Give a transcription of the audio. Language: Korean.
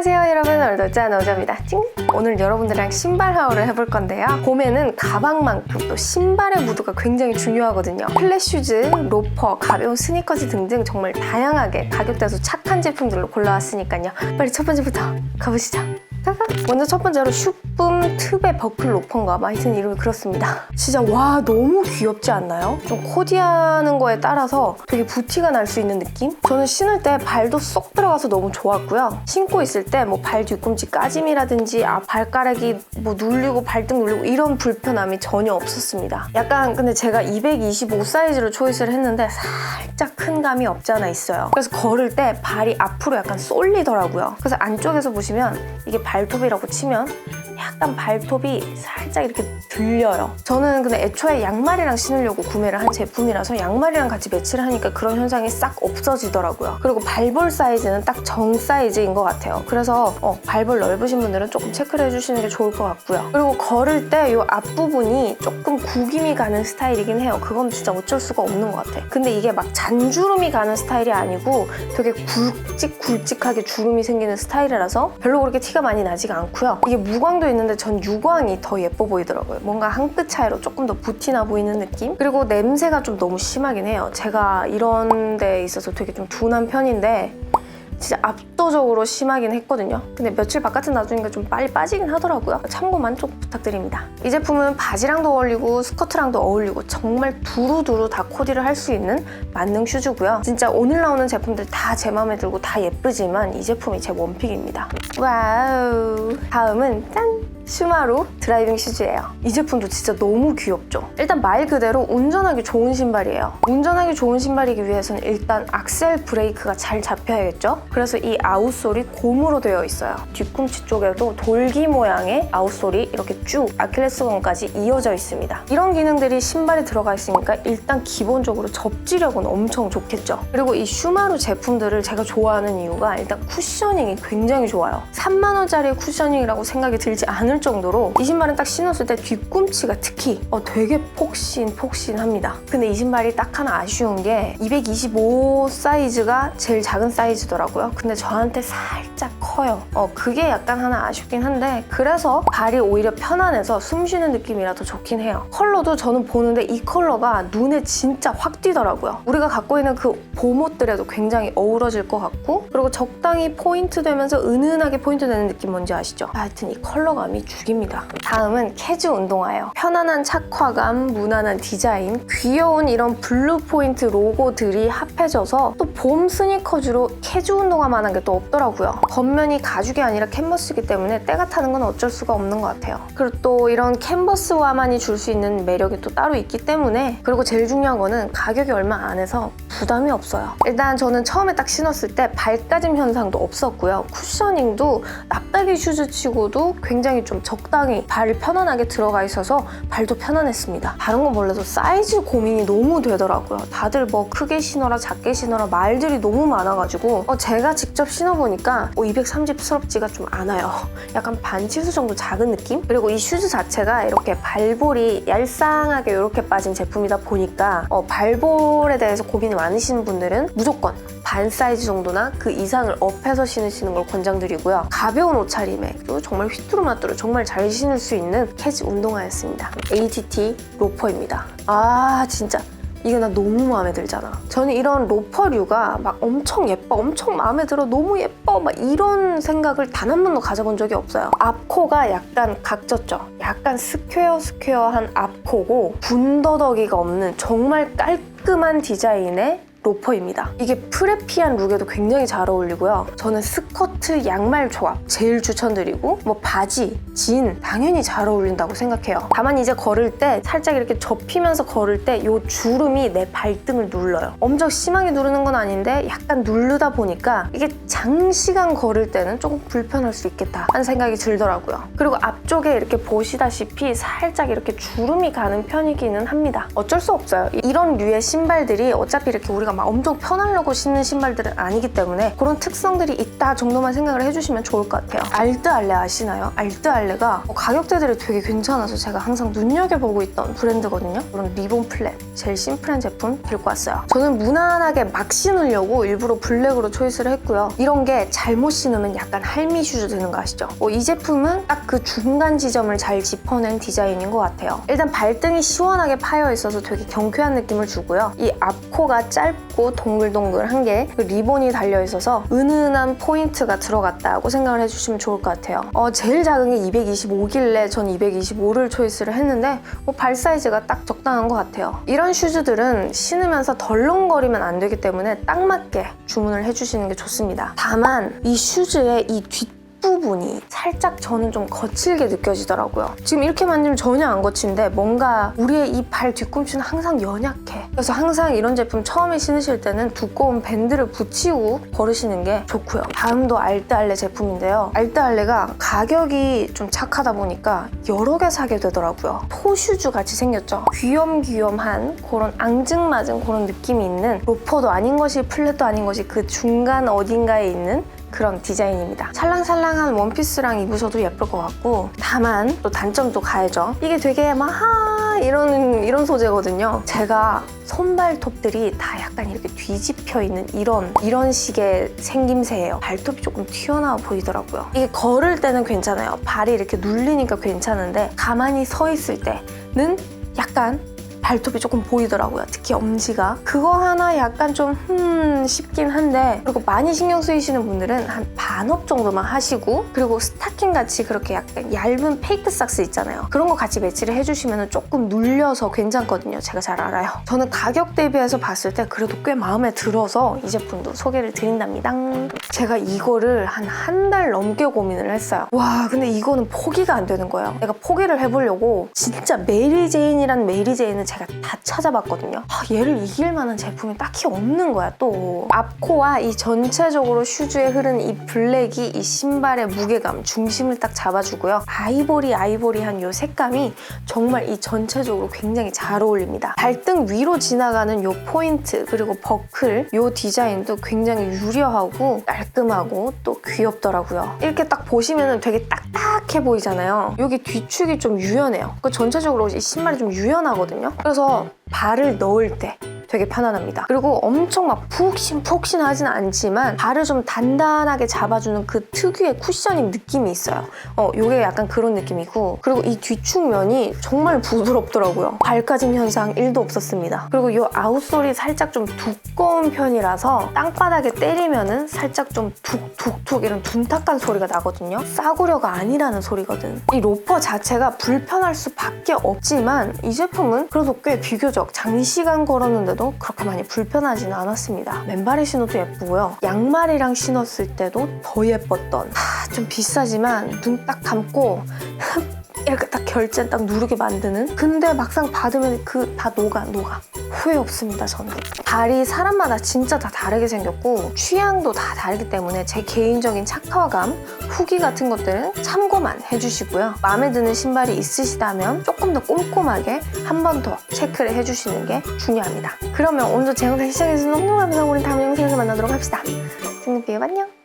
안녕하세요 여러분, 오늘도 짠오자입니다. 오늘 여러분들이랑 신발 하울을 해볼 건데요. 봄에는 가방만큼 또 신발의 무드가 굉장히 중요하거든요. 플랫슈즈, 로퍼, 가벼운 스니커즈 등등 정말 다양하게 가격대도 착한 제품들로 골라왔으니까요. 빨리 첫 번째부터 가보시죠. 먼저 첫 번째로 슈쁨 트베 버클 로퍼인가 하여튼 이름이 그렇습니다. 진짜 와 너무 귀엽지 않나요? 좀 코디하는 거에 따라서 되게 부티가 날 수 있는 느낌? 저는 신을 때 발도 쏙 들어가서 너무 좋았고요. 신고 있을 때 뭐 발 뒤꿈치 까짐이라든지 발가락이 뭐 눌리고 발등 눌리고 이런 불편함이 전혀 없었습니다. 약간 근데 제가 225 사이즈로 초이스를 했는데 살짝 큰 감이 없지 않아 있어요. 그래서 걸을 때 발이 앞으로 약간 쏠리더라고요. 그래서 안쪽에서 보시면 이게 발톱이라고 치면 약간 발톱이 살짝 이렇게 들려요. 저는 근데 애초에 양말이랑 신으려고 구매를 한 제품이라서 양말이랑 같이 매치를 하니까 그런 현상이 싹 없어지더라고요. 그리고 발볼 사이즈는 딱 정 사이즈인 것 같아요. 그래서 발볼 넓으신 분들은 조금 체크를 해주시는 게 좋을 것 같고요. 그리고 걸을 때 이 앞부분이 조금 구김이 가는 스타일이긴 해요. 그건 진짜 어쩔 수가 없는 것 같아. 근데 이게 막 잔주름이 가는 스타일이 아니고 되게 굵직굵직하게 주름이 생기는 스타일이라서 별로 그렇게 티가 많이 나지가 않고요. 이게 무광도 있는데 전 유광이 더 예뻐 보이더라고요. 뭔가 한 끗 차이로 조금 더 부티나 보이는 느낌? 그리고 냄새가 좀 너무 심하긴 해요. 제가 이런 데 있어서 되게 좀 둔한 편인데 진짜 압도적으로 심하긴 했거든요. 근데 며칠 바깥에 놔두니까 좀 빨리 빠지긴 하더라고요. 참고만 좀 부탁드립니다. 이 제품은 바지랑도 어울리고 스커트랑도 어울리고 정말 두루두루 다 코디를 할 수 있는 만능 슈즈고요. 진짜 오늘 나오는 제품들 다 제 마음에 들고 다 예쁘지만 이 제품이 제 원픽입니다. 와우. 다음은 짠! 슈마루 드라이빙 슈즈예요. 이 제품도 진짜 너무 귀엽죠? 일단 말 그대로 운전하기 좋은 신발이에요. 운전하기 좋은 신발이기 위해서는 일단 악셀 브레이크가 잘 잡혀야겠죠? 그래서 이 아웃솔이 곰으로 되어 있어요. 뒤꿈치 쪽에도 돌기 모양의 아웃솔이 이렇게 쭉 아킬레스건까지 이어져 있습니다. 이런 기능들이 신발에 들어가 있으니까 일단 기본적으로 접지력은 엄청 좋겠죠? 그리고 이 슈마루 제품들을 제가 좋아하는 이유가 일단 쿠셔닝이 굉장히 좋아요. 3만 원짜리 쿠셔닝이라고 생각이 들지 않을 정도로 이 신발은 딱 신었을 때 뒤꿈치가 특히 되게 폭신합니다. 근데 이 신발이 딱 하나 아쉬운 게 225 사이즈가 제일 작은 사이즈더라고요. 근데 저한테 살짝 커요. 그게 약간 하나 아쉽긴 한데 그래서 발이 오히려 편안해서 숨 쉬는 느낌이라 더 좋긴 해요. 컬러도 저는 보는데 이 컬러가 눈에 진짜 확 띄더라고요. 우리가 갖고 있는 그 봄 옷들에도 굉장히 어우러질 것 같고 그리고 적당히 포인트 되면서 은은하게 포인트 되는 느낌 뭔지 아시죠? 하여튼 이 컬러감이 죽입니다. 다음은 캐주 운동화예요. 편안한 착화감, 무난한 디자인, 귀여운 이런 블루 포인트 로고들이 합해져서 또 봄 스니커즈로 캐주 운동화만한 게 또 없더라고요. 겉면이 가죽이 아니라 캔버스이기 때문에 때가 타는 건 어쩔 수가 없는 것 같아요. 그리고 또 이런 캔버스화만이 줄 수 있는 매력이 또 따로 있기 때문에 그리고 제일 중요한 거는 가격이 얼마 안 해서 부담이 없어요. 일단 저는 처음에 딱 신었을 때 발까짐 현상도 없었고요. 쿠셔닝도 납다기 슈즈 치고도 굉장히 좀 적당히 발 편안하게 들어가 있어서 발도 편안했습니다. 다른 건 몰라도 사이즈 고민이 너무 되더라고요. 다들 뭐 크게 신어라 작게 신어라 말들이 너무 많아가지고 제가 직접 신어보니까 230스럽지가 좀 않아요. 약간 반치수 정도 작은 느낌? 그리고 이 슈즈 자체가 이렇게 발볼이 얄쌍하게 이렇게 빠진 제품이다 보니까 발볼에 대해서 고민이 많으신 분들은 무조건 반 사이즈 정도나 그 이상을 업해서 신으시는 걸 권장드리고요. 가벼운 옷차림에 그리고 정말 휘뚜루마뚜루 정말 잘 신을 수 있는 캐지 운동화였습니다. ATT 로퍼입니다. 진짜 이거 나 너무 마음에 들잖아. 저는 이런 로퍼류가 막 엄청 예뻐, 엄청 마음에 들어, 너무 예뻐 막 이런 생각을 단 한 번도 가져본 적이 없어요. 앞코가 약간 각졌죠? 약간 스퀘어한 앞코고 분더더기가 없는 정말 깔끔한 디자인의 로퍼입니다. 이게 프레피한 룩에도 굉장히 잘 어울리고요. 저는 스커트, 양말 조합 제일 추천드리고 뭐 바지, 진 당연히 잘 어울린다고 생각해요. 다만 이제 걸을 때 살짝 이렇게 접히면서 걸을 때 이 주름이 내 발등을 눌러요. 엄청 심하게 누르는 건 아닌데 약간 누르다 보니까 이게 장시간 걸을 때는 조금 불편할 수 있겠다 하는 생각이 들더라고요. 그리고 앞쪽에 이렇게 보시다시피 살짝 이렇게 주름이 가는 편이기는 합니다. 어쩔 수 없어요. 이런 류의 신발들이 어차피 이렇게 우리가 우리가 막 엄청 편하려고 신는 신발들은 아니기 때문에 그런 특성들이 있다 정도만 생각을 해주시면 좋을 것 같아요. 알뜨알레 아시나요? 알뜨알레가 가격대들이 되게 괜찮아서 제가 항상 눈여겨보고 있던 브랜드거든요. 이런 리본 플랫, 제일 심플한 제품 들고 왔어요. 저는 무난하게 막 신으려고 일부러 블랙으로 초이스를 했고요. 이런 게 잘못 신으면 약간 할미 슈즈 되는 거 아시죠? 이 제품은 딱 그 중간 지점을 잘 짚어낸 디자인인 것 같아요. 일단 발등이 시원하게 파여 있어서 되게 경쾌한 느낌을 주고요. 이 앞코가 짧고 동글동글한 게 그 리본이 달려 있어서 은은한 포인트가 들어갔다고 생각을 해주시면 좋을 것 같아요. 제일 작은 게 225길래 전 225를 초이스를 했는데 발 사이즈가 딱 적당한 것 같아요. 이런 슈즈들은 신으면서 덜렁거리면 안 되기 때문에 딱 맞게 주문을 해주시는 게 좋습니다. 다만 이 슈즈의 이 뒷부분이 살짝 저는 좀 거칠게 느껴지더라고요. 지금 이렇게 만지면 전혀 안 거친데 뭔가 우리의 이 발 뒤꿈치는 항상 연약해. 그래서 항상 이런 제품 처음에 신으실 때는 두꺼운 밴드를 붙이고 걸으시는 게 좋고요. 다음도 알뜨알레 제품인데요. 알뜨알레가 가격이 좀 착하다 보니까 여러 개 사게 되더라고요. 토슈즈 같이 생겼죠. 귀염귀염한 그런 앙증맞은 그런 느낌이 있는 로퍼도 아닌 것이 플랫도 아닌 것이 그 중간 어딘가에 있는 그런 디자인입니다. 찰랑찰랑한 원피스랑 입으셔도 예쁠 것 같고, 다만 또 단점도 가야죠. 이게 되게 막 이런 소재거든요. 제가 손발톱들이 다 약간 이렇게 뒤집혀 있는 이런 식의 생김새예요. 발톱이 조금 튀어나와 보이더라고요. 이게 걸을 때는 괜찮아요. 발이 이렇게 눌리니까 괜찮은데 가만히 서 있을 때는 약간 발톱이 조금 보이더라고요. 특히 엄지가. 그거 하나 약간 좀 싶긴 한데, 그리고 많이 신경 쓰이시는 분들은 한 반업 정도만 하시고, 그리고 스타킹 같이 그렇게 약간 얇은 페이크 삭스 있잖아요. 그런 거 같이 매치를 해주시면 조금 눌려서 괜찮거든요. 제가 잘 알아요. 저는 가격 대비해서 봤을 때 그래도 꽤 마음에 들어서 이 제품도 소개를 드린답니다. 제가 이거를 한 달 넘게 고민을 했어요. 와, 근데 이거는 포기가 안 되는 거예요. 내가 포기를 해보려고 진짜 메리제인이란 메리제인은 제가 다 찾아봤거든요. 얘를 이길 만한 제품이 딱히 없는 거야. 또 앞코와 이 전체적으로 슈즈에 흐른 이 블랙이 이 신발의 무게감, 중심을 딱 잡아주고요. 아이보리한 이 색감이 정말 이 전체적으로 굉장히 잘 어울립니다. 발등 위로 지나가는 이 포인트, 그리고 버클 이 디자인도 굉장히 유려하고 깔끔하고 또 귀엽더라고요. 이렇게 딱 보시면 되게 딱딱해 보이잖아요. 여기 뒤축이 좀 유연해요. 전체적으로 이 신발이 좀 유연하거든요. 그래서 발을 넣을 때 되게 편안합니다. 그리고 엄청 막 푹신하진 않지만 발을 좀 단단하게 잡아주는 그 특유의 쿠셔닝 느낌이 있어요. 요게 약간 그런 느낌이고, 그리고 이 뒤축면이 정말 부드럽더라고요. 발까짐 현상 1도 없었습니다. 그리고 요 아웃솔이 살짝 좀 두꺼운 편이라서 땅바닥에 때리면은 살짝 좀 툭툭툭 이런 둔탁한 소리가 나거든요. 싸구려가 아니라는 소리거든. 이 로퍼 자체가 불편할 수밖에 없지만 이 제품은 그래도 꽤 비교적 장시간 걸었는데도 그렇게 많이 불편하지는 않았습니다. 맨발에 신어도 예쁘고요. 양말이랑 신었을 때도 더 예뻤던, 좀 비싸지만 눈 딱 감고 이렇게 딱 결제 딱 누르게 만드는, 근데 막상 받으면 다 녹아. 후회 없습니다. 저는 발이 사람마다 진짜 다 다르게 생겼고 취향도 다 다르기 때문에 제 개인적인 착화감, 후기 같은 것들은 참고만 해주시고요. 마음에 드는 신발이 있으시다면 조금 더 꼼꼼하게 한 번 더 체크를 해주시는 게 중요합니다. 그러면 오늘도 제 영상 시청해주셔서 너무 감사하고 우리 다음 영상에서 만나도록 합시다. 친구들 안녕.